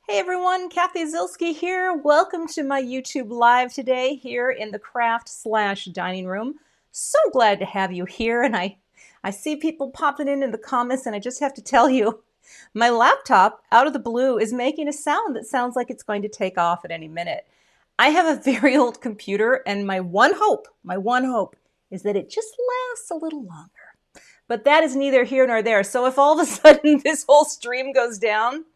Hey everyone, Cathy Zilski here. Welcome to my YouTube live today here in the craft/dining room. So glad to have you here, and I see people popping in the comments, and I just have to tell you, my laptop out of the blue is making a sound that sounds like it's going to take off at any minute. I have a very old computer, and my one hope is that it just lasts a little longer. But that is neither here nor there. So if all of a sudden this whole stream goes down,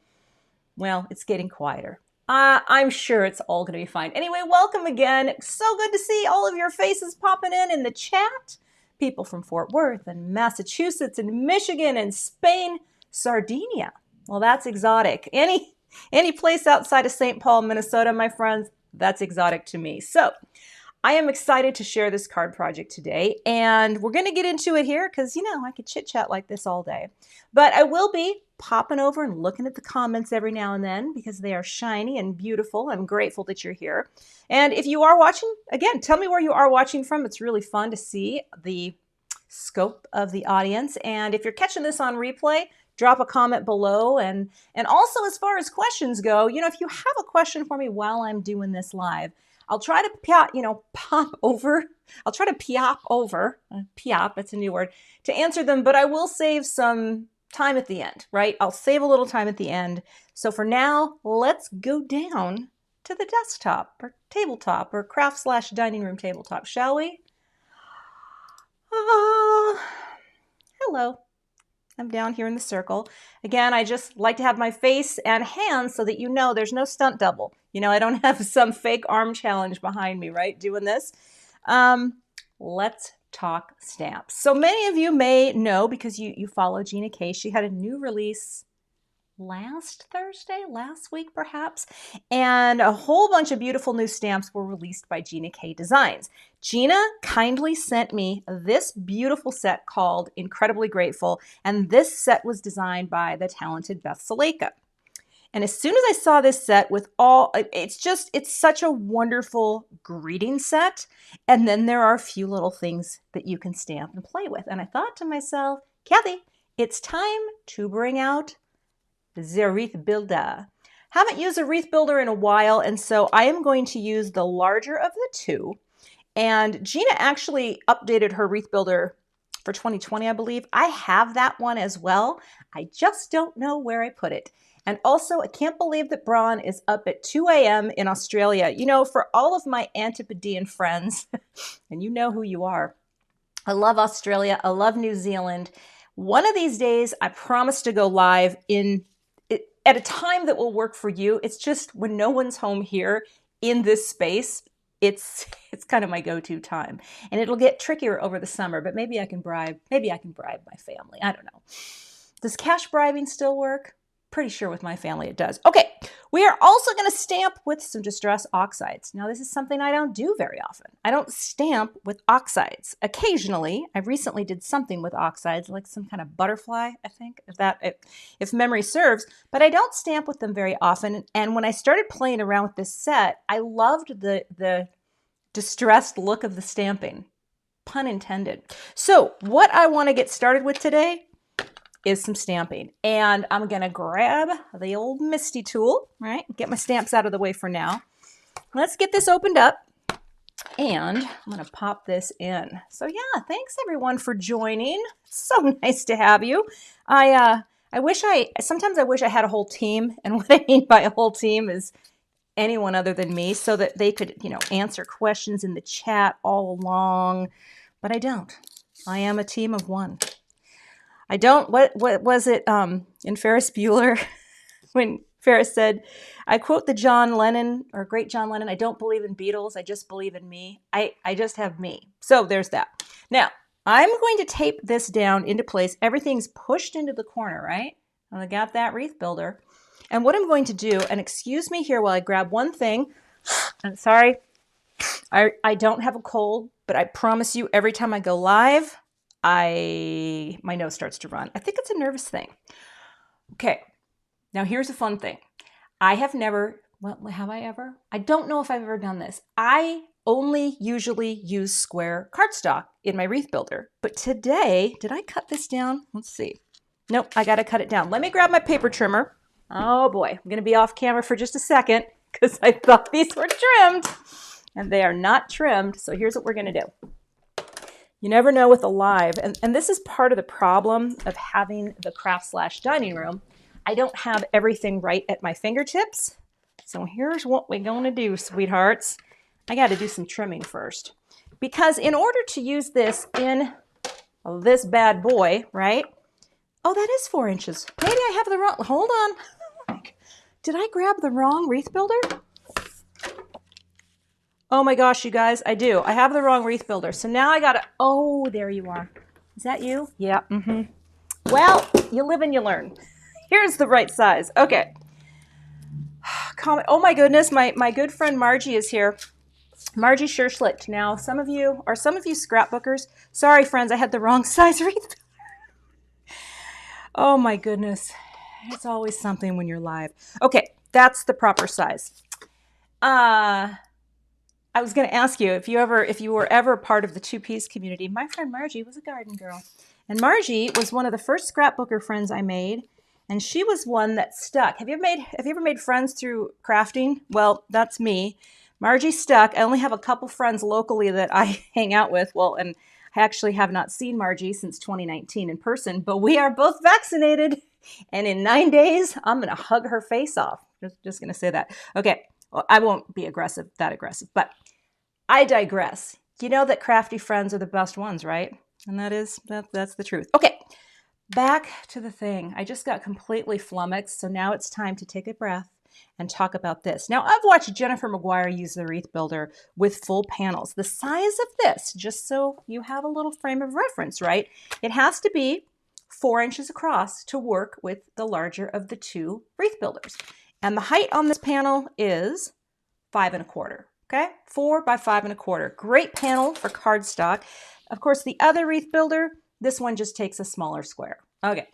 well, it's getting quieter. I'm sure it's all going to be fine. Anyway, welcome again. So good to see all of your faces popping in the chat. People from Fort Worth and Massachusetts and Michigan and Spain, Sardinia. Well, that's exotic. Any place outside of St. Paul, Minnesota, my friends, that's exotic to me. So I am excited to share this card project today, and we're going to get into it here because, you know, I could chit chat like this all day. But I will be popping over and looking at the comments every now and then because they are shiny and beautiful. I'm grateful that you're here. And if you are watching, again, tell me where you are watching from. It's really fun to see the scope of the audience. And if you're catching this on replay, drop a comment below. And also, as far as questions go, you know, if you have a question for me while I'm doing this live, I'll try to pop over. I'll try to piop over, piop, that's a new word, to answer them, but I will save some time at the end, right? I'll save a little time at the end. So for now, let's go down to the desktop or tabletop or craft/dining room tabletop, shall we? Hello. I'm down here in the circle. Again, I just like to have my face and hands so that you know there's no stunt double. You know, I don't have some fake arm challenge behind me, right, doing this. Let's talk stamps. So many of you may know because you follow Gina K. She had a new release last week perhaps, and a whole bunch of beautiful new stamps were released by Gina K Designs. Gina kindly sent me this beautiful set called Incredibly Grateful, and this set was designed by the talented Beth Saleka. And as soon as I saw this set with all, it's such a wonderful greeting set. And then there are a few little things that you can stamp and play with. And I thought to myself, Cathy, it's time to bring out the Wreath Builder. Haven't used a Wreath Builder in a while, and so I am going to use the larger of the two. And Gina actually updated her Wreath Builder for 2020, I believe. I have that one as well. I just don't know where I put it. And also, I can't believe that Braun is up at 2 a.m. in Australia. You know, for all of my Antipodean friends, and you know who you are, I love Australia. I love New Zealand. One of these days, I promise to go live at a time that will work for you. It's just when no one's home here in this space, it's kind of my go-to time. And it'll get trickier over the summer, but maybe I can bribe my family. I don't know. Does cash bribing still work? Pretty sure with my family it does. Okay, we are also going to stamp with some Distress Oxides. Now, this is something I don't do very often. I don't stamp with Oxides. Occasionally, I recently did something with Oxides, like some kind of butterfly, I think, if memory serves, but I don't stamp with them very often. And when I started playing around with this set, I loved the distressed look of the stamping, pun intended. So what I want to get started with today is some stamping. And I'm going to grab the old MISTI tool, right? Get my stamps out of the way for now. Let's get this opened up. And I'm going to pop this in. So yeah, thanks everyone for joining. So nice to have you. Sometimes I wish I had a whole team. And what I mean by a whole team is anyone other than me, so that they could, you know, answer questions in the chat all along. But I don't. I am a team of one. I don't, what was it in Ferris Bueller when Ferris said, I quote the John Lennon, or great John Lennon, I don't believe in Beatles, I just believe in me. I just have me. So there's that. Now, I'm going to tape this down into place. Everything's pushed into the corner, right? And I got that Wreath Builder. And what I'm going to do, and excuse me here while I grab one thing. I'm sorry, I don't have a cold, but I promise you every time I go live, my nose starts to run. I think it's a nervous thing. Okay, now here's a fun thing. I have never, well, have I ever? I don't know if I've ever done this. I only usually use square cardstock in my Wreath Builder. But today, did I cut this down? Let's see. Nope, I gotta cut it down. Let me grab my paper trimmer. Oh boy, I'm gonna be off camera for just a second because I thought these were trimmed and they are not trimmed. So here's what we're gonna do. You never know with a live, and this is part of the problem of having the craft / dining room. I don't have everything right at my fingertips. So here's what we're gonna do, sweethearts. I gotta do some trimming first. Because in order to use this in this bad boy, right? Oh, that is 4 inches. Maybe I have the wrong, hold on. Did I grab the wrong wreath builder? Oh my gosh, you guys, I do. I have the wrong wreath builder. So now I gotta, oh, there you are. Is that you? Yeah, Well, you live and you learn. Here's the right size. Okay. Oh my goodness, my good friend Margie is here. Margie Scherschlicht. Now, some of you scrapbookers? Sorry, friends, I had the wrong size wreath. Oh my goodness. It's always something when you're live. Okay, that's the proper size. I was going to ask you if you were ever part of the two-piece community. My friend Margie was a garden girl. And Margie was one of the first scrapbooker friends I made. And she was one that stuck. Have you ever made friends through crafting? Well, that's me. Margie stuck. I only have a couple friends locally that I hang out with. Well, and I actually have not seen Margie since 2019 in person, but we are both vaccinated. And in 9 days, I'm going to hug her face off. Just going to say that. Okay. Well, I won't be that aggressive, but I digress. You know that crafty friends are the best ones, right? And that's the truth. Okay. Back to the thing. I just got completely flummoxed. So now it's time to take a breath and talk about this. Now, I've watched Jennifer McGuire use the Wreath Builder with full panels. The size of this, just so you have a little frame of reference, right? It has to be 4 inches across to work with the larger of the two Wreath Builders. And the height on this panel is 5 1/4. Okay, 4 by 5 1/4. Great panel for cardstock. Of course, the other Wreath Builder, this one just takes a smaller square. Okay.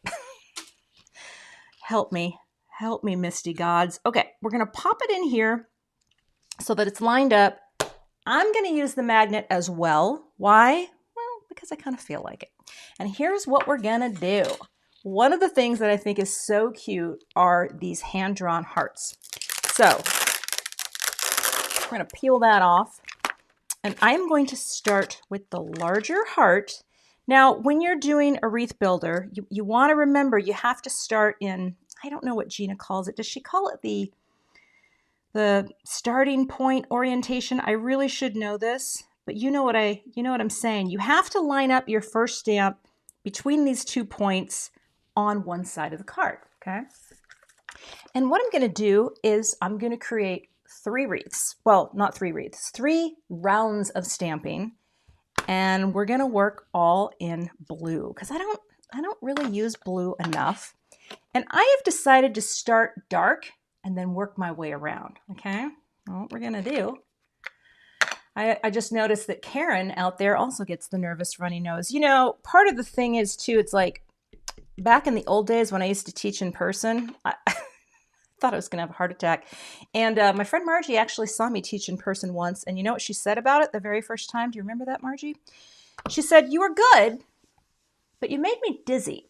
Help me, Misty gods. Okay, we're gonna pop it in here so that it's lined up. I'm gonna use the magnet as well. Why? Well, because I kind of feel like it. And here's what we're gonna do. One of the things that I think is so cute are these hand-drawn hearts. So we're gonna peel that off. And I'm going to start with the larger heart. Now, when you're doing a wreath builder, you want to remember you have to start in, I don't know what Gina calls it. Does she call it the starting point orientation? I really should know this, but you know what I'm saying. You have to line up your first stamp between these 2 points on one side of the card, okay? And what I'm going to do is I'm going to create 3 wreaths. Well, not 3 wreaths, 3 rounds of stamping. And we're going to work all in blue because I don't really use blue enough. And I have decided to start dark and then work my way around, okay? Well, what we're going to do, I just noticed that Karen out there also gets the nervous runny nose. You know, part of the thing is too, it's like back in the old days when I used to teach in person, I thought I was going to have a heart attack. And my friend Margie actually saw me teach in person once. And you know what she said about it the very first time? Do you remember that, Margie? She said, "You were good, but you made me dizzy."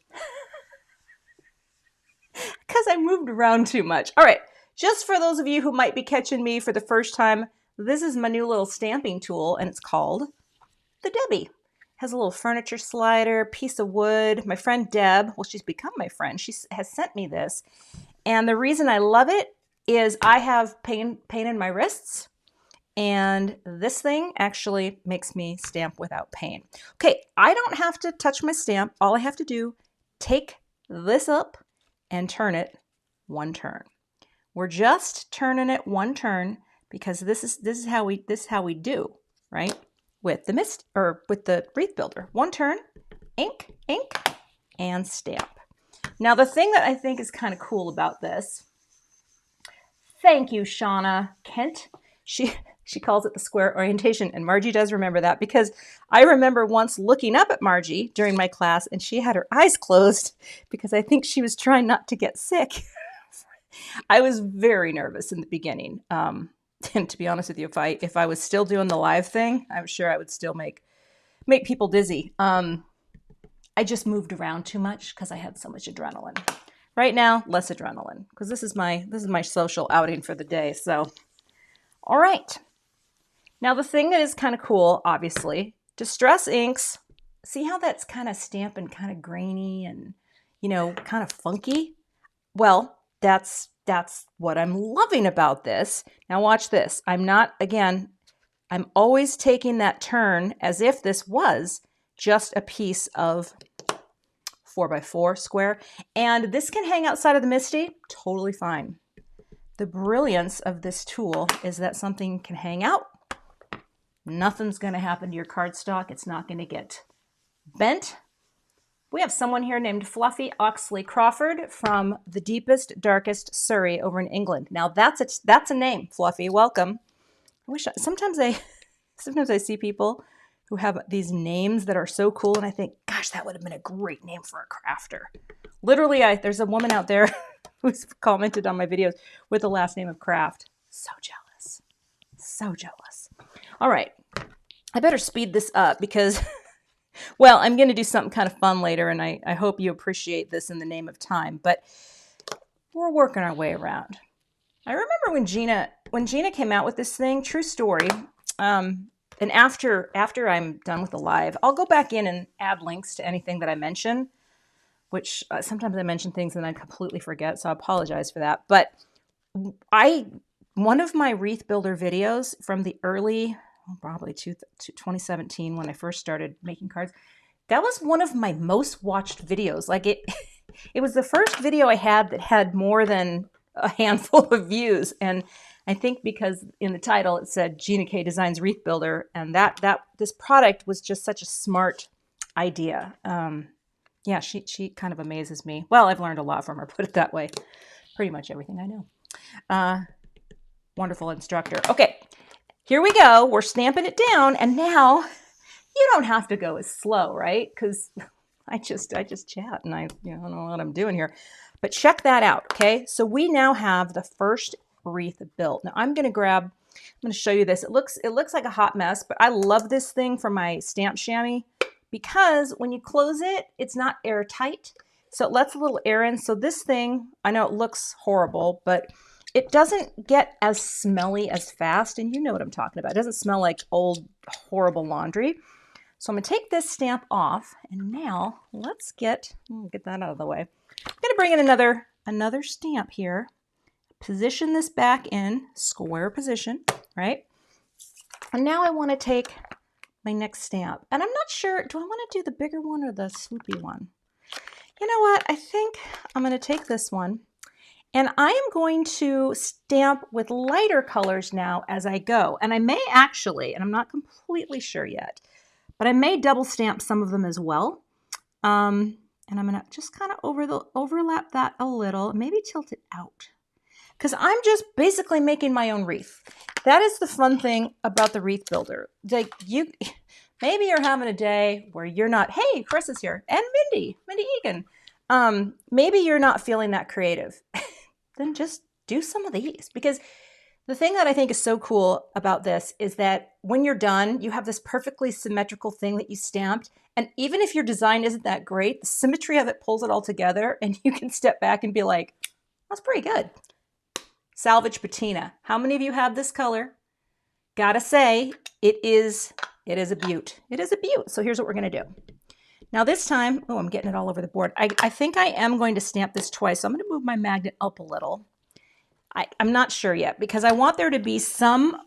Because I moved around too much. All right, just for those of you who might be catching me for the first time, this is my new little stamping tool, and it's called the Debbie. It has a little furniture slider, piece of wood. My friend Deb, well, she's become my friend. She has sent me this. And the reason I love it is I have pain in my wrists, and this thing actually makes me stamp without pain. Okay, I don't have to touch my stamp. All I have to do, take this up and turn it 1 turn. We're just turning it 1 turn because this is how we do, right? With the Wreath Builder. 1 turn, ink, and stamp. Now, the thing that I think is kind of cool about this, thank you, Shauna Kent. She calls it the square orientation, and Margie does remember that because I remember once looking up at Margie during my class, and she had her eyes closed because I think she was trying not to get sick. I was very nervous in the beginning. And to be honest with you, if I was still doing the live thing, I'm sure I would still make people dizzy. I just moved around too much because I had so much adrenaline. Right now, less adrenaline, because this is my social outing for the day. So, all right. Now the thing that is kind of cool, obviously, Distress inks. See how that's kind of stamping, kind of grainy and, you know, kind of funky? Well, that's what I'm loving about this. Now watch this. I'm always taking that turn as if this was just a piece of 4x4 square. And this can hang outside of the MISTI, totally fine. The brilliance of this tool is that something can hang out. Nothing's going to happen to your cardstock. It's not going to get bent. We have someone here named Fluffy Oxley Crawford from the deepest, darkest Surrey over in England. Now that's a name, Fluffy. Welcome. Sometimes I see people who have these names that are so cool, and I think, gosh, that would have been a great name for a crafter. Literally, there's a woman out there who's commented on my videos with the last name of Craft. So jealous. So jealous. All right. I better speed this up because, well, I'm going to do something kind of fun later, and I hope you appreciate this in the name of time, but we're working our way around. I remember when Gina came out with this thing, true story, and after I'm done with the live, I'll go back in and add links to anything that I mention, which sometimes I mention things and I completely forget, so I apologize for that. But one of my Wreath Builder videos from the early, probably 2017 when I first started making cards, that was one of my most watched videos. Like it was the first video I had that had more than a handful of views, and I think because in the title it said Gina K designs Wreath Builder, and that this product was just such a smart idea. Yeah, she kind of amazes me. Well, I've learned a lot from her, put it that way. Pretty much everything I know. Wonderful instructor. Okay, here we go. We're stamping it down, and now you don't have to go as slow, right? Because I just chat and I don't know what I'm doing here. But check that out, okay? So we now have the first wreath built. Now I'm going to show you this. It looks like a hot mess, but I love this thing for my stamp chamois because when you close it, it's not airtight. So it lets a little air in. So this thing, I know it looks horrible, but it doesn't get as smelly as fast. And you know what I'm talking about. It doesn't smell like old, horrible laundry. So I'm going to take this stamp off, and now let's get that out of the way. I'm going to bring in another stamp here. Position this back in square position, right? And now I want to take my next stamp. And I'm not sure, do I want to do the bigger one or the swoopy one? You know what? I think I'm going to take this one. And I am going to stamp with lighter colors now as I go. And I may actually, and I'm not completely sure yet, but I may double stamp some of them as well. And I'm going to just kind of overlap that a little, maybe tilt it out. Because I'm just basically making my own wreath. That is the fun thing about the Wreath Builder. Like maybe you're having a day where you're not, hey, Chris is here, and Mindy Egan. Maybe you're not feeling that creative. Then just do some of these. Because the thing that I think is so cool about this is that when you're done, you have this perfectly symmetrical thing that you stamped. And even if your design isn't that great, the symmetry of it pulls it all together, and you can step back and be like, that's pretty good. Salvaged Patina. How many of you have this color? Gotta say, it is a beaut. It is a beaut. So here's what we're gonna do. Now this time, oh, I'm getting it all over the board. I think I am going to stamp this twice. So I'm gonna move my magnet up a little. I'm not sure yet because I want there to be some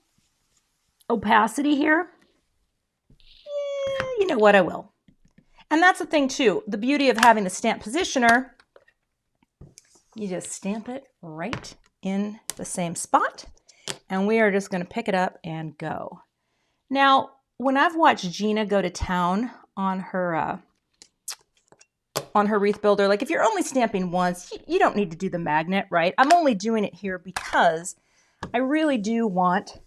opacity here. Yeah, you know what, I will. And that's the thing too. The beauty of having the stamp positioner, you just stamp it right in the same spot, and we are just going to pick it up and go. Now, when I've watched Gina go to town on her Wreath Builder, like if you're only stamping once, you don't need to do the magnet, right? I'm only doing it here because I really do want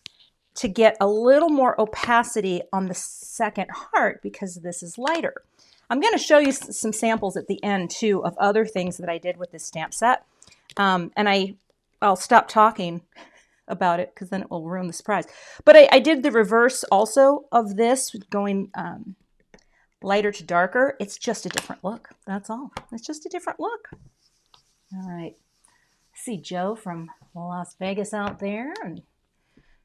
to get a little more opacity on the second heart because this is lighter. I'm going to show you some samples at the end too of other things that I did with this stamp set, and I'll stop talking about it because then it will ruin the surprise. But I did the reverse also of this, going lighter to darker. It's just a different look. That's all. It's just a different look. All right. See Joe from Las Vegas out there, and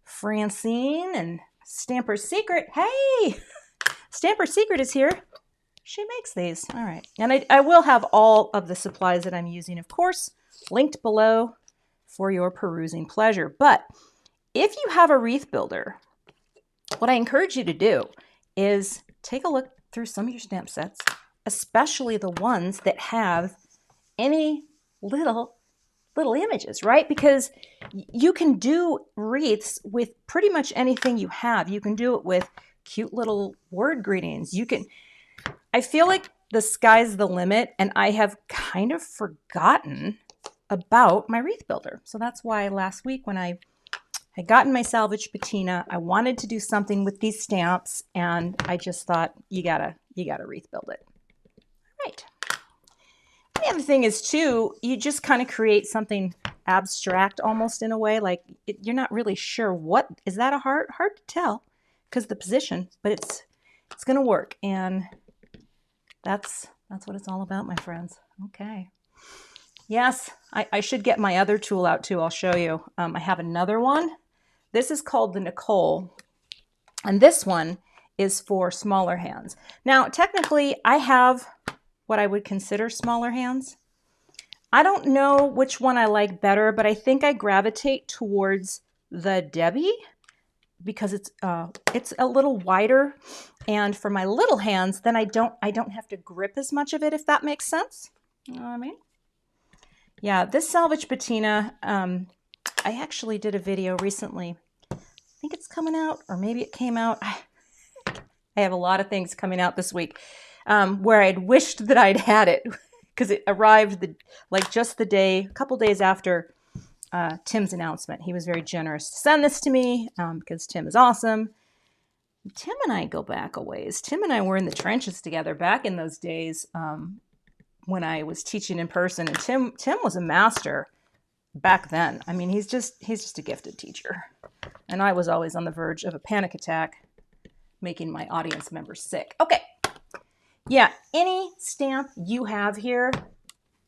Francine and Stamper's Secret. Hey, Stamper's Secret is here. She makes these. All right. And I will have all of the supplies that I'm using, of course, linked below for your perusing pleasure. But if you have a wreath builder, what I encourage you to do is take a look through some of your stamp sets, especially the ones that have any little images, right? Because you can do wreaths with pretty much anything you have. You can do it with cute little word greetings. I feel like the sky's the limit, and I have kind of forgotten about my wreath builder. So that's why last week when I had gotten my Salvaged Patina, I wanted to do something with these stamps, and I just thought, you gotta wreath build it. Right. The other thing is too, you just kind of create something abstract almost in a way, like you're not really sure what, is that a heart? Hard to tell because of the position, but it's gonna work, and that's what it's all about, my friends. Okay. Yes, I should get my other tool out too. I'll show you. I have another one. This is called the Nicole, and this one is for smaller hands. Now, technically, I have what I would consider smaller hands. I don't know which one I like better, but I think I gravitate towards the Debbie because it's a little wider, and for my little hands, then I don't have to grip as much of it, if that makes sense. You know what I mean? Yeah, this Salvaged Patina, I actually did a video recently. I think it's coming out, or maybe it came out. I have a lot of things coming out this week where I'd wished that I'd had it because it arrived just a couple days after Tim's announcement. He was very generous to send this to me because Tim is awesome. Tim and I go back a ways. Tim and I were in the trenches together back in those days when I was teaching in person, and Tim was a master back then. I mean, he's just a gifted teacher, and I was always on the verge of a panic attack, making my audience members sick. Okay, yeah, any stamp you have here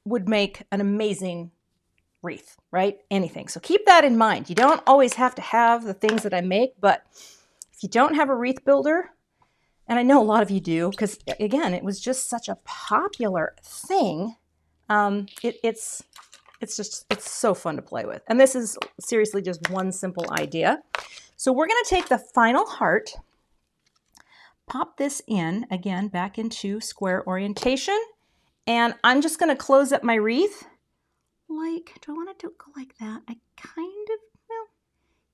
would make an amazing wreath, right? Anything. So keep that in mind. You don't always have to have the things that I make, but if you don't have a wreath builder, and I know a lot of you do, because again, it was just such a popular thing. It's so fun to play with. And this is seriously just one simple idea. So we're going to take the final heart, pop this in again back into square orientation, and I'm just going to close up my wreath. Like, do I want to go like that? I kind of, well,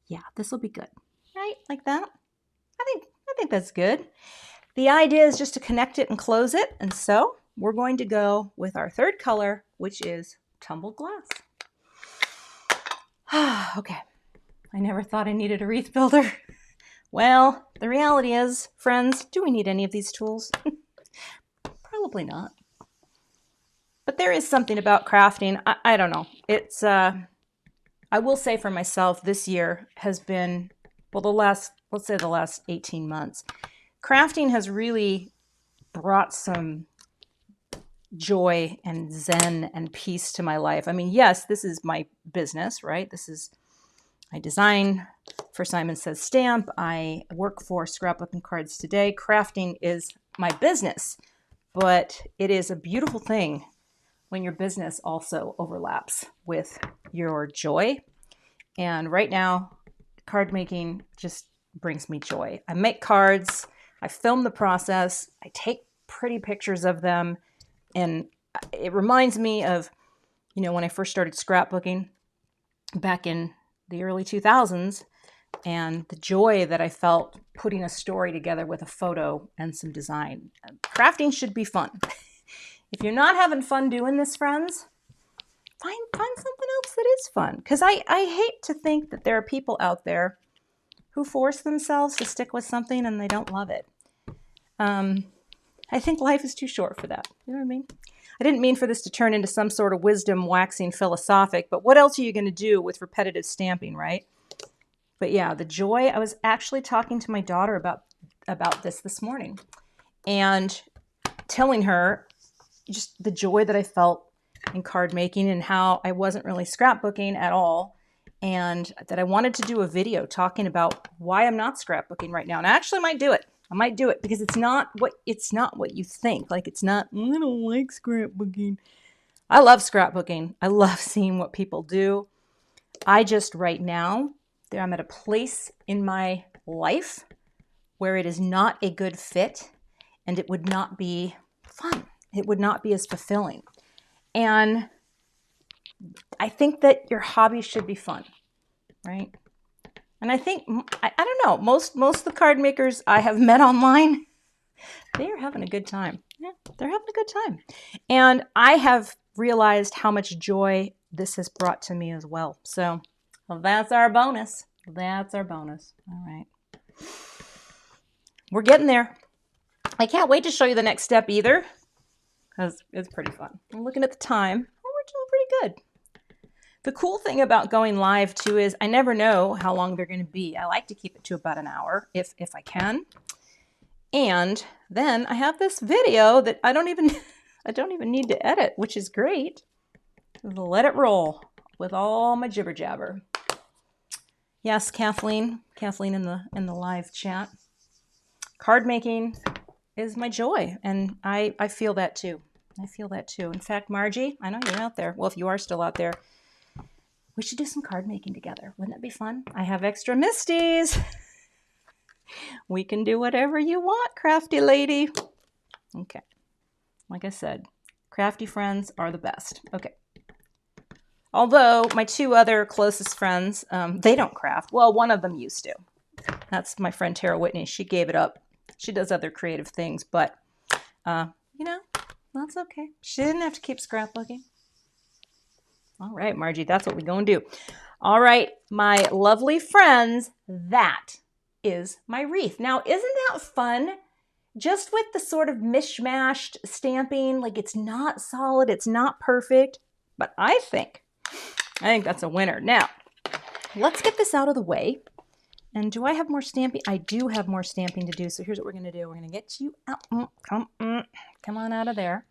yeah, this will be good, right? Like that. I think that's good. The idea is just to connect it and close it. And so we're going to go with our third color, which is Tumbled Glass. Okay. I never thought I needed a wreath builder. Well, the reality is, friends, do we need any of these tools? Probably not. But there is something about crafting. I don't know. It's, I will say for myself, this year has been, well, let's say the last 18 months. Crafting has really brought some joy and zen and peace to my life. I mean, yes, this is my business, right? I design for Simon Says Stamp. I work for Scrapbooking Cards Today. Crafting is my business, but it is a beautiful thing when your business also overlaps with your joy. And right now, card making just brings me joy. I make cards, I film the process, I take pretty pictures of them, and it reminds me of, when I first started scrapbooking back in the early 2000s, and the joy that I felt putting a story together with a photo and some design. Crafting should be fun. If you're not having fun doing this, friends, find something else that is fun. Because I hate to think that there are people out there who force themselves to stick with something and they don't love it. I think life is too short for that. You know what I mean? I didn't mean for this to turn into some sort of wisdom waxing philosophic, but what else are you going to do with repetitive stamping, right? But yeah, the joy, I was actually talking to my daughter about this morning and telling her just the joy that I felt in card making and how I wasn't really scrapbooking at all, and that I wanted to do a video talking about why I'm not scrapbooking right now. And I actually might do it. I might do it because it's not what you think. Like, it's not, I don't like scrapbooking. I love scrapbooking. I love seeing what people do. I just right now, I'm at a place in my life where it is not a good fit and it would not be fun. It would not be as fulfilling. And I think that your hobby should be fun, right? And I think, I don't know, most of the card makers I have met online, they are having a good time. Yeah, they're having a good time. And I have realized how much joy this has brought to me as well. So that's our bonus. That's our bonus. All right. We're getting there. I can't wait to show you the next step either, because it's pretty fun. I'm looking at the time. Oh, we're doing pretty good. The cool thing about going live too is I never know how long they're going to be. I like to keep it to about an hour if I can. And then I have this video that I don't even need to edit, which is great. Let it roll with all my jibber jabber. Yes, Kathleen in the live chat. Card making is my joy, and I feel that too. I feel that too. In fact, Margie, I know you're out there. Well, if you are still out there, we should do some card making together. Wouldn't that be fun? I have extra MISTIs. We can do whatever you want, crafty lady. Okay. Like I said, crafty friends are the best. Okay. Although my two other closest friends, they don't craft. Well, one of them used to. That's my friend Tara Whitney. She gave it up. She does other creative things, but, you know, that's okay. She didn't have to keep scrapbooking. All right, Margie, that's what we're going to do. All right, my lovely friends, that is my wreath. Now, isn't that fun? Just with the sort of mishmashed stamping, like it's not solid, it's not perfect, but I think that's a winner. Now, let's get this out of the way. And do I have more stamping? I do have more stamping to do. So here's what we're going to do. We're going to get you out. Come on out of there.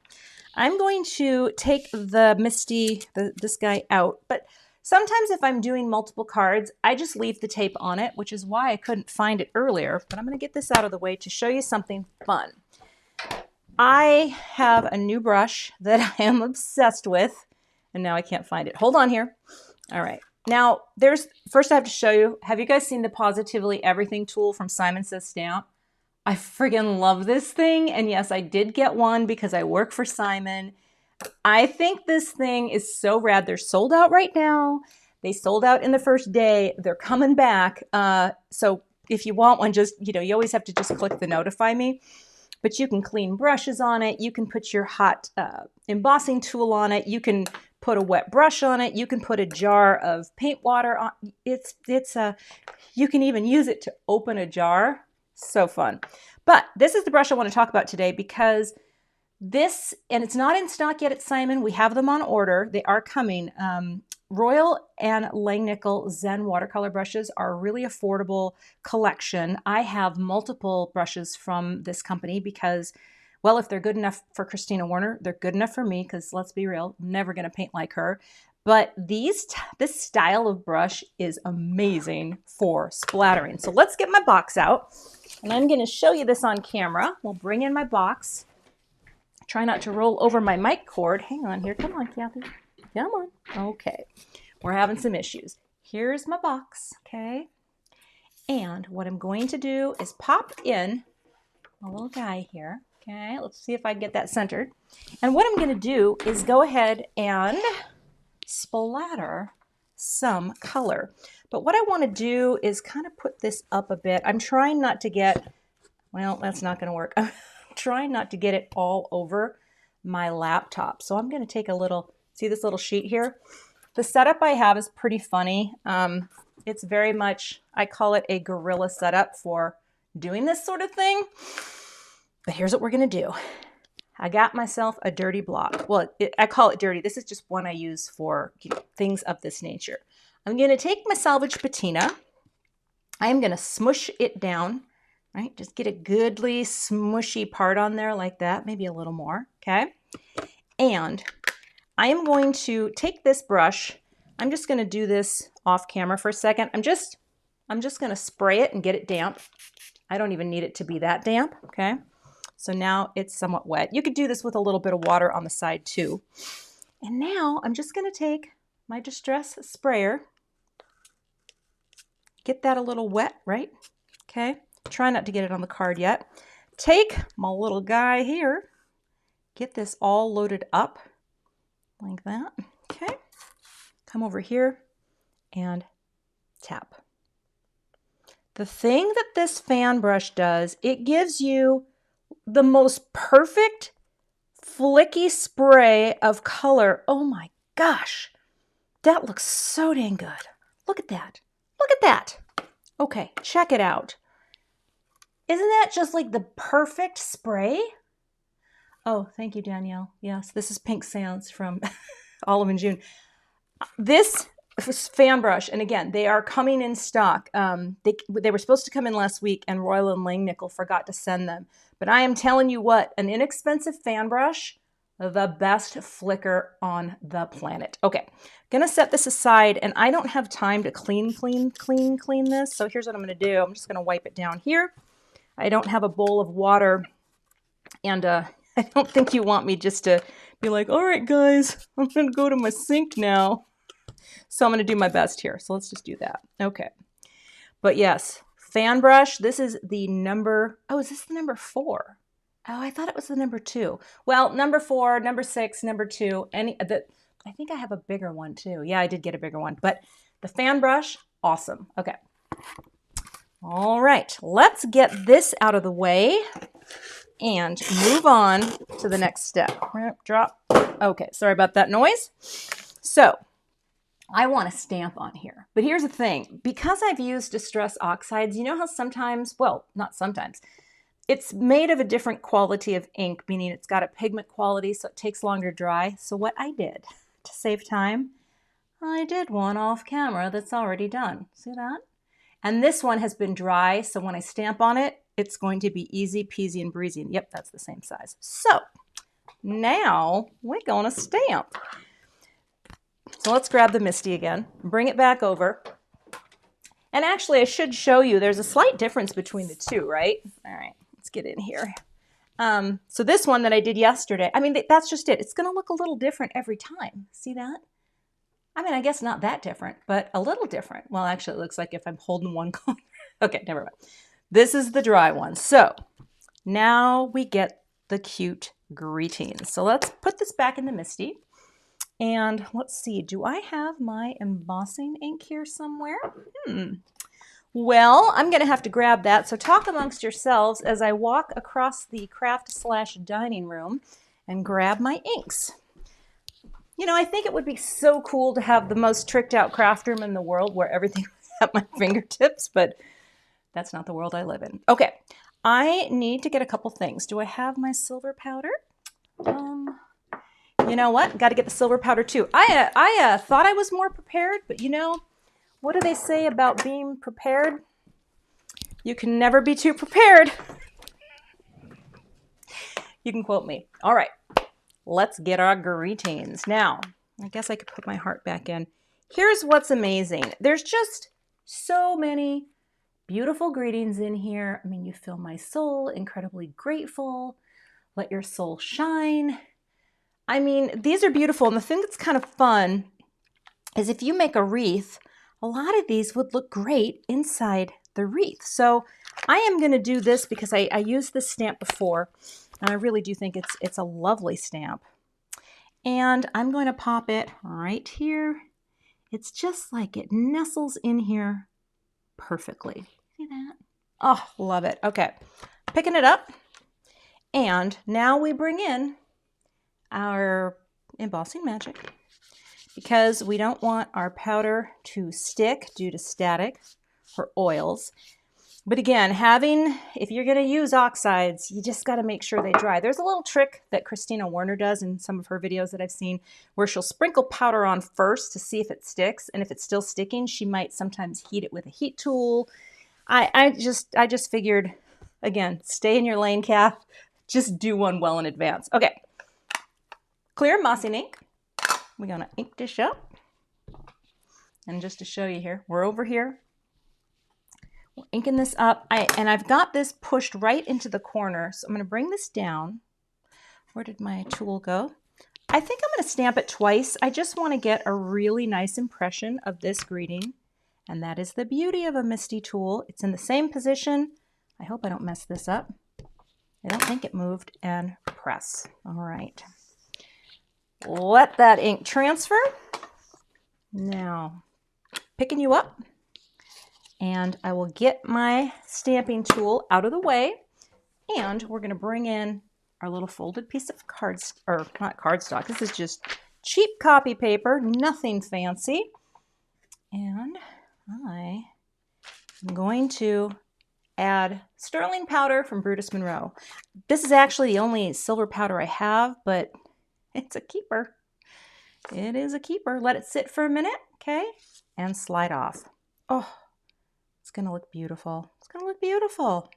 I'm going to take the MISTI, this guy out. But sometimes if I'm doing multiple cards, I just leave the tape on it, which is why I couldn't find it earlier. But I'm going to get this out of the way to show you something fun. I have a new brush that I am obsessed with. And now I can't find it. Hold on here. All right. Now, first I have to show you, have you guys seen the Positively Everything tool from Simon Says Stamp? I friggin' love this thing. And yes, I did get one because I work for Simon. I think this thing is so rad. They're sold out right now. They sold out in the first day. They're coming back. So if you want one, just, you always have to just click the notify me. But you can clean brushes on it. You can put your hot embossing tool on it. You can put a wet brush on it. You can put a jar of paint water on. You can even use it to open a jar. So fun. But this is the brush I want to talk about today because this, and it's not in stock yet at Simon. We have them on order. They are coming. Royal and Langnickel Zen watercolor brushes are a really affordable collection. I have multiple brushes from this company because, well, if they're good enough for Christina Warner, they're good enough for me because let's be real, I'm never going to paint like her. But this style of brush is amazing for splattering. So let's get my box out and I'm going to show you this on camera. We'll bring in my box. Try not to roll over my mic cord. Hang on here. Come on, Kathy. Come on. Okay. We're having some issues. Here's my box. Okay. And what I'm going to do is pop in a little guy here. Okay. Let's see if I can get that centered. And what I'm going to do is go ahead and splatter some color. But what I want to do is kind of put this up a bit. I'm trying not to get, well, that's not going to work. I'm trying not to get it all over my laptop. So I'm going to take a little, see this little sheet here? The setup I have is pretty funny. It's very much, I call it a guerrilla setup for doing this sort of thing. But here's what we're going to do. I got myself a dirty block. Well, I call it dirty. This is just one I use for things of this nature. I'm going to take my Salvaged Patina. I'm going to smush it down, right? Just get a goodly smushy part on there like that, maybe a little more, okay? And I am going to take this brush. I'm just going to do this off camera for a second. I'm just going to spray it and get it damp. I don't even need it to be that damp, okay? So now it's somewhat wet. You could do this with a little bit of water on the side too. And now I'm just going to take my Distress sprayer, get that a little wet, right? Okay, try not to get it on the card yet. Take my little guy here, get this all loaded up like that, okay? Come over here and tap. The thing that this fan brush does, it gives you the most perfect flicky spray of color. Oh my gosh, that looks so dang good. Look at that. Look at that. Okay, check it out. Isn't that just like the perfect spray? Oh, thank you, Danielle. Yes, this is Pink Sands from Olive and June. This fan brush, and again, they are coming in stock. They were supposed to come in last week, and Royal and Langnickel forgot to send them. But I am telling you what, an inexpensive fan brush, the best flicker on the planet. Okay, gonna set this aside, and I don't have time to clean this. So here's what I'm gonna do. I'm just gonna wipe it down here. I don't have a bowl of water, and I don't think you want me just to be like, all right, guys, I'm gonna go to my sink now. So I'm gonna do my best here. So let's just do that. Okay. But yes, fan brush, this is the number, oh, is this the number 4? Oh, I thought it was the number 2. Well, number 4, number 6, number 2, I think I have a bigger one too. Yeah, I did get a bigger one, but the fan brush, awesome. Okay. All right, let's get this out of the way and move on to the next step. Drop. Okay, sorry about that noise. So I want to stamp on here, but here's the thing. Because I've used Distress Oxides, you know how sometimes, well, not sometimes, it's made of a different quality of ink, meaning it's got a pigment quality, so it takes longer to dry. So what I did to save time, I did one off camera that's already done. See that? And this one has been dry, so when I stamp on it, it's going to be easy peasy and breezy. And yep, that's the same size. So now we're going to stamp. So let's grab the MISTI again, bring it back over. And actually, I should show you, there's a slight difference between the two, right? All right, let's get in here. So this one that I did yesterday, I mean, that's just it. It's going to look a little different every time. See that? I mean, I guess not that different, but a little different. Well, actually, it looks like if I'm holding one corner. Okay, never mind. This is the dry one. So now we get the cute greetings. So let's put this back in the MISTI. And let's see, do I have my embossing ink here somewhere? Well, I'm going to have to grab that. So talk amongst yourselves as I walk across the craft/dining room and grab my inks. You know, I think it would be so cool to have the most tricked out craft room in the world where everything was at my fingertips, but that's not the world I live in. Okay, I need to get a couple things. Do I have my silver powder? You know what? Got to get the silver powder too. I thought I was more prepared, but you know, what do they say about being prepared? You can never be too prepared. You can quote me. All right. Let's get our greetings. Now, I guess I could put my heart back in. Here's what's amazing. There's just so many beautiful greetings in here. I mean, you fill my soul, incredibly grateful. Let your soul shine. I mean, these are beautiful. And the thing that's kind of fun is if you make a wreath, a lot of these would look great inside the wreath. So I am going to do this because I used this stamp before. And I really do think it's a lovely stamp. And I'm going to pop it right here. It's just like it nestles in here perfectly. See that? Oh, love it. Okay, picking it up. And now we bring in our embossing magic because we don't want our powder to stick due to static or oils. But again, if you're going to use oxides, you just got to make sure they dry. There's a little trick that Christina Werner does in some of her videos that I've seen where she'll sprinkle powder on first to see if it sticks. And if it's still sticking, she might sometimes heat it with a heat tool. I just figured, again, stay in your lane, Kath. Just do one well in advance. Okay. Clear embossing ink. we're gonna ink this up. And just to show you here, we're over here. We're inking this up. And I've got this pushed right into the corner. So I'm gonna bring this down. Where did my tool go? I think I'm gonna stamp it twice. I just wanna get a really nice impression of this greeting. And that is the beauty of a MISTI tool. It's in the same position. I hope I don't mess this up. I don't think it moved, and press. All right. Let that ink transfer. Now, picking you up, and I will get my stamping tool out of the way, and we're gonna bring in our little folded piece of not cardstock. This is just cheap copy paper, nothing fancy. And I am going to add sterling powder from Brutus Monroe. This is actually the only silver powder I have, but it's a keeper. It is a keeper. Let it sit for a minute, okay? And slide off. Oh, it's gonna look beautiful. It's gonna look beautiful.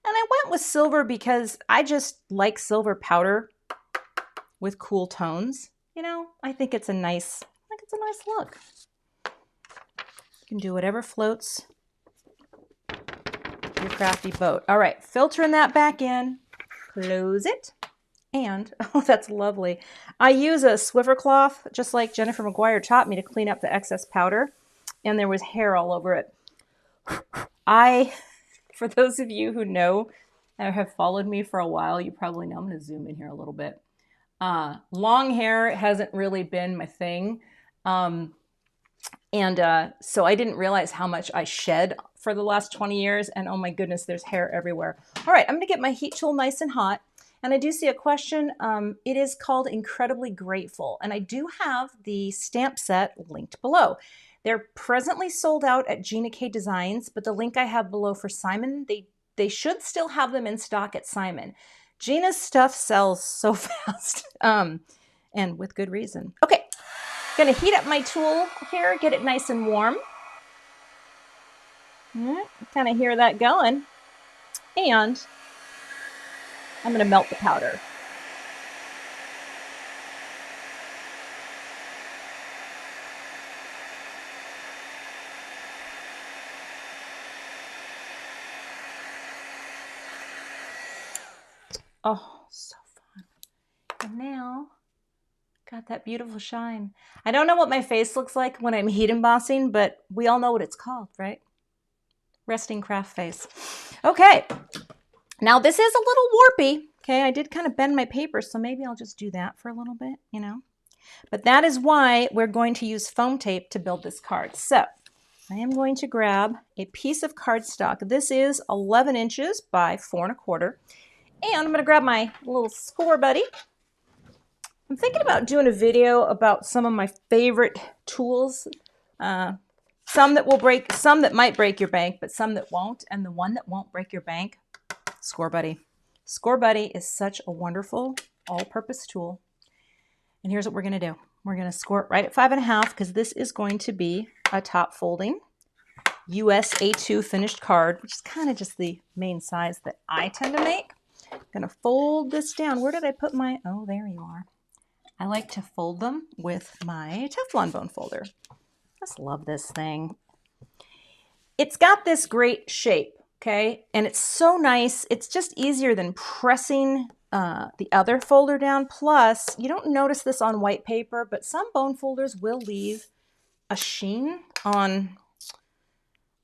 And I went with silver because I just like silver powder with cool tones. You know, I think it's a nice look. You can do whatever floats your crafty boat. All right, filtering that back in, close it, and, oh, that's lovely. I use a Swiffer cloth, just like Jennifer McGuire taught me, to clean up the excess powder, and there was hair all over it. For those of you who know or have followed me for a while, you probably know, I'm gonna zoom in here a little bit. Long hair hasn't really been my thing. So I didn't realize how much I shed for the last 20 years, and oh my goodness, there's hair everywhere. All right, I'm gonna get my heat tool nice and hot, and I do see a question. It is called Incredibly Grateful, and I do have the stamp set linked below. They're presently sold out at Gina K Designs, but the link I have below for Simon, they should still have them in stock at Simon. Gina's stuff sells so fast, and with good reason. Okay. Gonna heat up my tool here, get it nice and warm. Kind of hear that going. And I'm gonna melt the powder. Oh, so fun. And now, got that beautiful shine. I don't know what my face looks like when I'm heat embossing, but we all know what it's called, right? Resting craft face. Okay, now this is a little warpy. Okay, I did kind of bend my paper, so maybe I'll just do that for a little bit, you know? But that is why we're going to use foam tape to build this card. So I am going to grab a piece of cardstock. This is 11 inches by 4 1/4. And I'm gonna grab my little score buddy. I'm thinking about doing a video about some of my favorite tools. Some that will break, some that might break your bank, but some that won't. And the one that won't break your bank, Score Buddy. Score Buddy is such a wonderful all-purpose tool. And here's what we're gonna do. We're gonna score it right at 5 1/2 because this is going to be a top folding US A2 finished card, which is kind of just the main size that I tend to make. I'm gonna fold this down. Where did I put my, oh, there you are. I like to fold them with my Teflon bone folder. Just love this thing. It's got this great shape, okay? And it's so nice. It's just easier than pressing the other folder down. Plus, you don't notice this on white paper, but some bone folders will leave a sheen on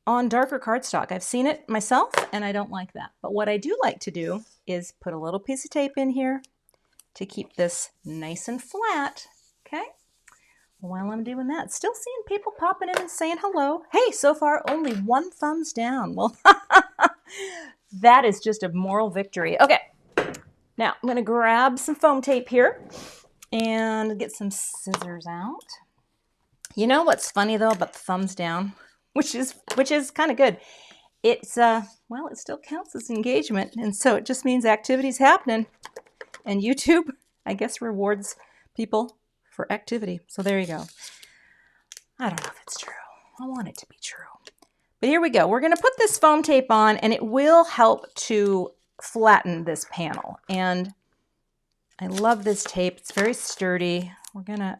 darker cardstock. I've seen it myself, and I don't like that. But what I do like to do is put a little piece of tape in here to keep this nice and flat, okay? While I'm doing that, still seeing people popping in and saying hello. Hey, so far only 1 thumbs down. Well, that is just a moral victory. Okay, now I'm gonna grab some foam tape here and get some scissors out. You know what's funny though about the thumbs down, which is kind of good. It's well, it still counts as engagement, and so it just means activity's happening. And YouTube, I guess, rewards people for activity. So there you go. I don't know if it's true. I want it to be true. But here we go. We're going to put this foam tape on, and it will help to flatten this panel. And I love this tape. It's very sturdy. we're gonna,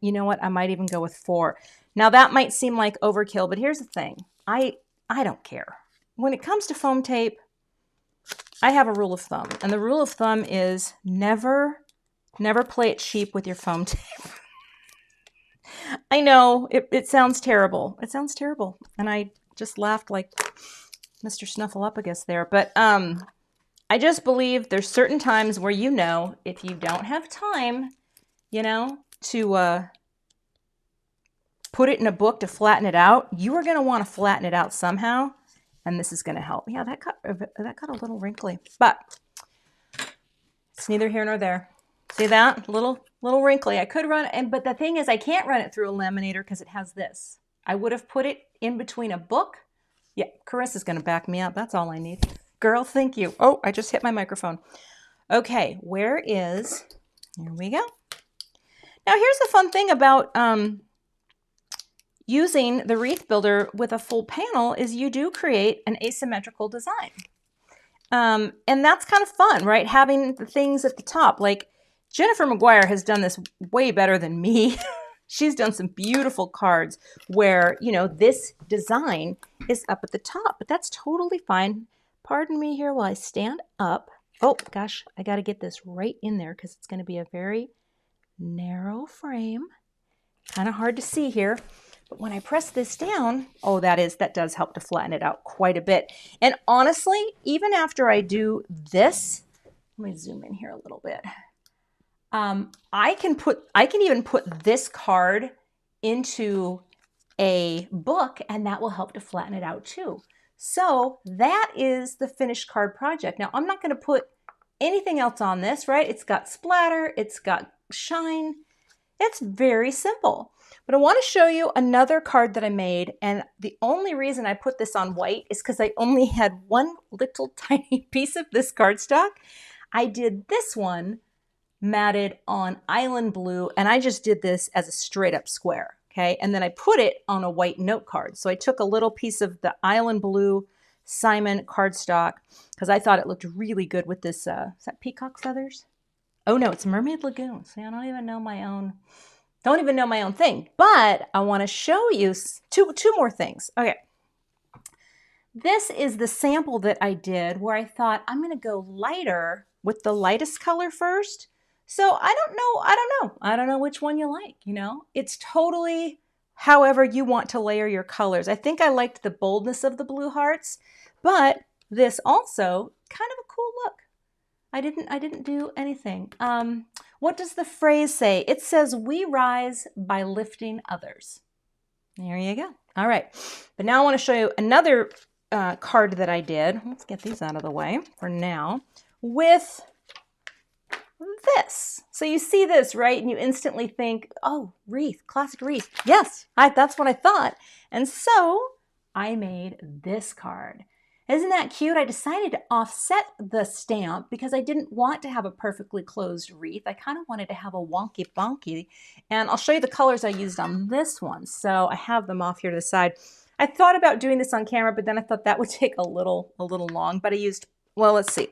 you know what? I might even go with 4. Now that might seem like overkill, but here's the thing. I don't care. When it comes to foam tape, I have a rule of thumb, and the rule of thumb is never play it cheap with your foam tape. I know it sounds terrible. It sounds terrible, and I just laughed like Mr. Snuffleupagus there. But I just believe there's certain times where, you know, if you don't have time, you know, to put it in a book to flatten it out, you are going to want to flatten it out somehow, and this is going to help. Yeah, that got a little wrinkly, but it's neither here nor there. See that? Little wrinkly. I could run it, but the thing is I can't run it through a laminator because it has this. I would have put it in between a book. Yeah, Carissa's going to back me up. That's all I need. Girl, thank you. Oh, I just hit my microphone. Okay, here we go. Now here's the fun thing about using the Wreath Builder with a full panel is you do create an asymmetrical design. And that's kind of fun, right? Having the things at the top, like Jennifer McGuire has done this way better than me. She's done some beautiful cards where, you know, this design is up at the top, but that's totally fine. Pardon me here while I stand up. Oh gosh, I got to get this right in there because it's going to be a very narrow frame. Kind of hard to see here. But when I press this down, oh, that does help to flatten it out quite a bit. And honestly, even after I do this, let me zoom in here a little bit. I can even put this card into a book, and that will help to flatten it out too. So that is the finished card project. Now, I'm not going to put anything else on this, right? It's got splatter, it's got shine. It's very simple. But I want to show you another card that I made, and the only reason I put this on white is because I only had one little tiny piece of this cardstock. I did this one matted on island blue, and I just did this as a straight up square, okay? And then I put it on a white note card. So I took a little piece of the island blue Simon cardstock because I thought it looked really good with this, is that peacock feathers? Oh no, it's Mermaid Lagoon. See, I don't even know my own thing, but I want to show you two more things. Okay. This is the sample that I did where I thought I'm going to go lighter with the lightest color first. So I don't know which one you like, you know. It's totally however you want to layer your colors. I think I liked the boldness of the blue hearts, but this also kind of a cool look. I didn't do anything. What does the phrase say? It says, "We rise by lifting others." There you go. All right. But now I want to show you another card that I did. Let's get these out of the way for now with this. So you see this, right? And you instantly think, oh, wreath, classic wreath. Yes, that's what I thought. And so I made this card. Isn't that cute? I decided to offset the stamp because I didn't want to have a perfectly closed wreath. I kind of wanted to have a wonky bonky. And I'll show you the colors I used on this one. So I have them off here to the side. I thought about doing this on camera, but then I thought that would take a little long. But I used, well, let's see.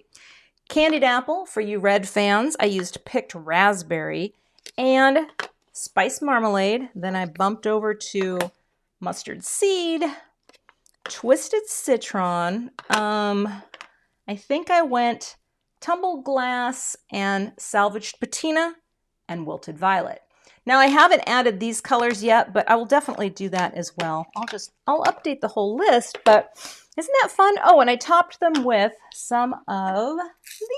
Candied apple for you red fans. I used picked raspberry and spice marmalade. Then I bumped over to mustard seed, twisted citron. I think I went tumbled glass and salvaged patina and wilted violet. Now I haven't added these colors yet, but I will definitely do that as well. I'll update the whole list, but isn't that fun? Oh, and I topped them with some of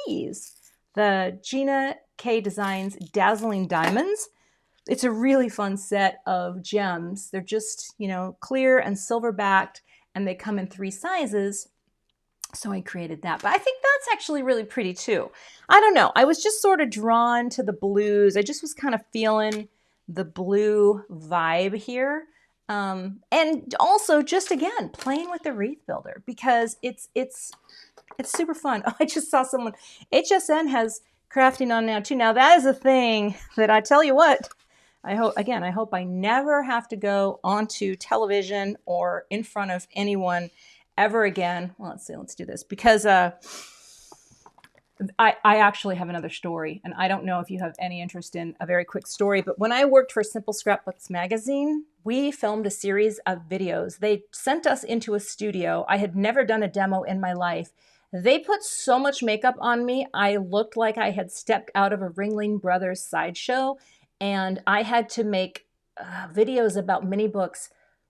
these, the Gina K Designs Dazzling Diamonds. It's a really fun set of gems. They're just, you know, clear and silver backed, and they come in 3 sizes. So I created that, but I think that's actually really pretty too. I don't know. I was just sort of drawn to the blues. I just was kind of feeling the blue vibe here. And also just, again, playing with the Wreath Builder because it's super fun. Oh, I just saw someone, HSN has crafting on now too. Now that is a thing that I tell you what, I hope I never have to go onto television or in front of anyone ever again. Well, let's see, let's do this because I actually have another story, and I don't know if you have any interest in a very quick story, but when I worked for Simple Scrapbooks magazine, we filmed a series of videos. They sent us into a studio. I had never done a demo in my life. They put so much makeup on me, I looked like I had stepped out of a Ringling Brothers sideshow, and I had to make videos about mini books.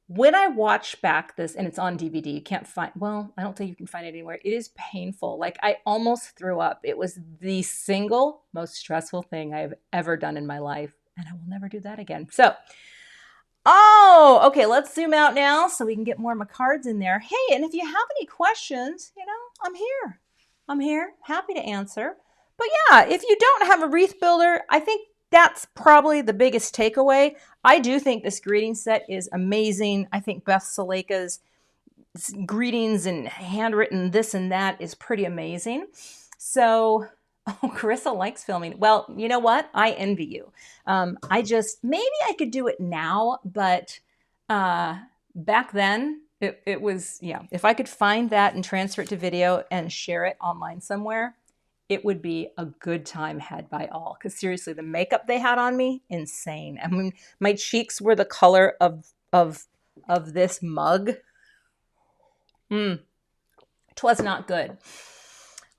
When I watch back this, and it's on DVD, you can't find, well, I don't think you can find it anywhere. It is painful. Like, I almost threw up. It was the single most stressful thing I have ever done in my life, and I will never do that again. So, oh, okay, let's zoom out now so we can get more of my cards in there. Hey, and if you have any questions, you know, I'm here. I'm here, happy to answer. But yeah, if you don't have a wreath builder, I think that's probably the biggest takeaway. I do think this greeting set is amazing. I think Beth Saleka's greetings and handwritten this and that is pretty amazing. So, oh, Carissa likes filming. Well, you know what? I envy you. Maybe I could do it now, but back then it was, yeah, if I could find that and transfer it to video and share it online somewhere, it would be a good time had by all. Because seriously, the makeup they had on me, insane. I mean, my cheeks were the color of this mug. 'Twas not good.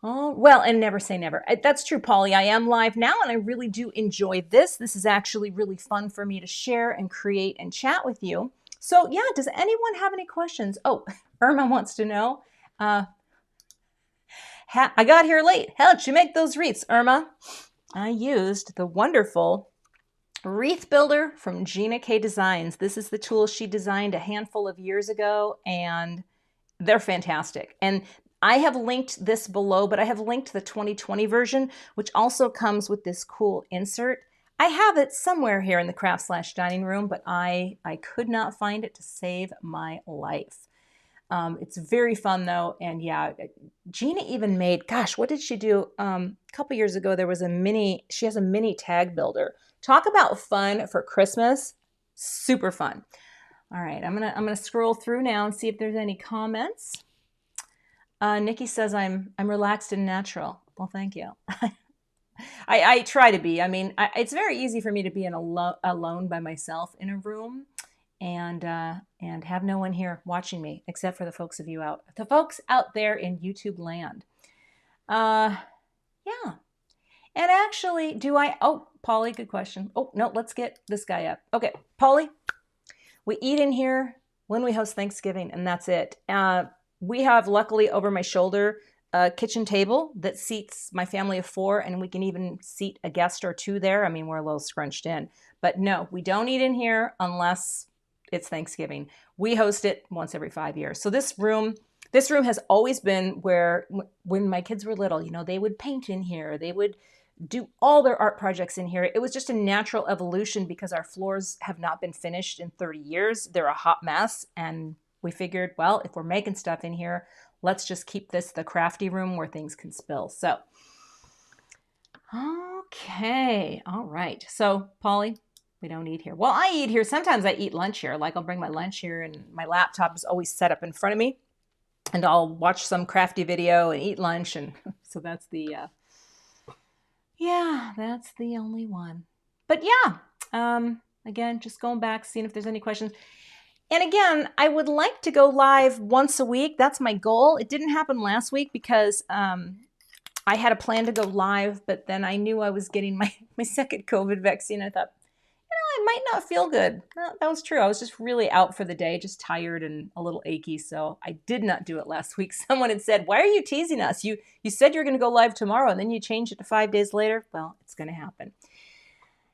Oh, well, and never say never. That's true, Polly. I am live now, and I really do enjoy this. This is actually really fun for me to share and create and chat with you. So yeah, does anyone have any questions? Oh, Irma wants to know. I got here late. How'd you make those wreaths, Irma? I used the wonderful Wreath Builder from Gina K Designs. This is the tool she designed a handful of years ago, and they're fantastic. And I have linked this below, but I have linked the 2020 version, which also comes with this cool insert. I have it somewhere here in the craft/dining room, but I could not find it to save my life. It's very fun though. And yeah, Gina even made, gosh, what did she do? A couple years ago, there was she has a mini tag builder. Talk about fun for Christmas. Super fun. All right, I'm gonna scroll through now and see if there's any comments. Nikki says I'm relaxed and natural. Well, thank you. I try to be. I mean, it's very easy for me to be alone by myself in a room, and have no one here watching me except for the folks out there in YouTube land. Yeah. And actually, oh, Polly, good question. Oh, no, let's get this guy up. Okay, Polly, we eat in here when we host Thanksgiving, and that's it. We have, luckily, over my shoulder, a kitchen table that seats my family of 4, and we can even seat a guest or 2 there. I mean, we're a little scrunched in. But no, we don't eat in here unless it's Thanksgiving. We host it once every 5 years. So this room has always been where, when my kids were little, you know, they would paint in here. They would do all their art projects in here. It was just a natural evolution because our floors have not been finished in 30 years. They're a hot mess. And we figured, well, if we're making stuff in here, let's just keep this the crafty room where things can spill. So, okay. All right. So, Polly, we don't eat here. Well, I eat here. Sometimes I eat lunch here. Like, I'll bring my lunch here, and my laptop is always set up in front of me, and I'll watch some crafty video and eat lunch. And so that's yeah, that's the only one. But yeah, again, just going back, seeing if there's any questions. And again, I would like to go live once a week. That's my goal. It didn't happen last week because I had a plan to go live, but then I knew I was getting my second COVID vaccine. I thought, you know, I might not feel good. Well, that was true. I was just really out for the day, just tired and a little achy. So I did not do it last week. Someone had said, why are you teasing us? You said you're going to go live tomorrow, and then you changed it to 5 days later. Well, it's going to happen.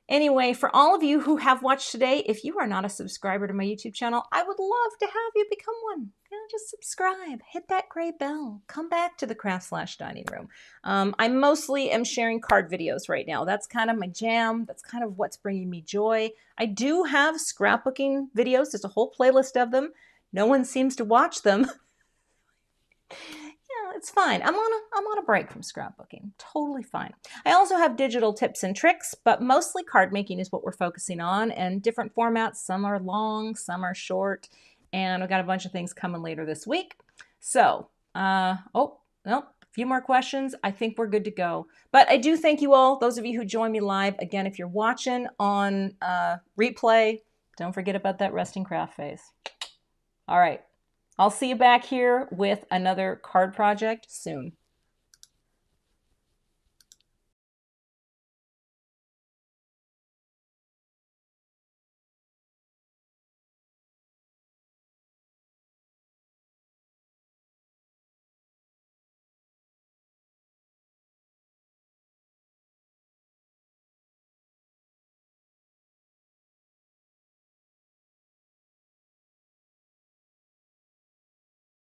Anyway, for all of you who have watched today, if you are not a subscriber to my YouTube channel, I would love to have you become one. You know, just subscribe, hit that gray bell, come back to the craft/dining room. I mostly am sharing card videos right now. That's kind of my jam. That's kind of what's bringing me joy. I do have scrapbooking videos. There's a whole playlist of them. No one seems to watch them. It's fine. I'm on a break from scrapbooking. Totally fine. I also have digital tips and tricks, but mostly card making is what we're focusing on, and different formats. Some are long, some are short, and I've got a bunch of things coming later this week. So, oh, nope. few more questions, I think we're good to go. But I do thank you all, those of you who join me live. Again, if you're watching on replay, don't forget about that resting craft face. All right, I'll see you back here with another card project soon.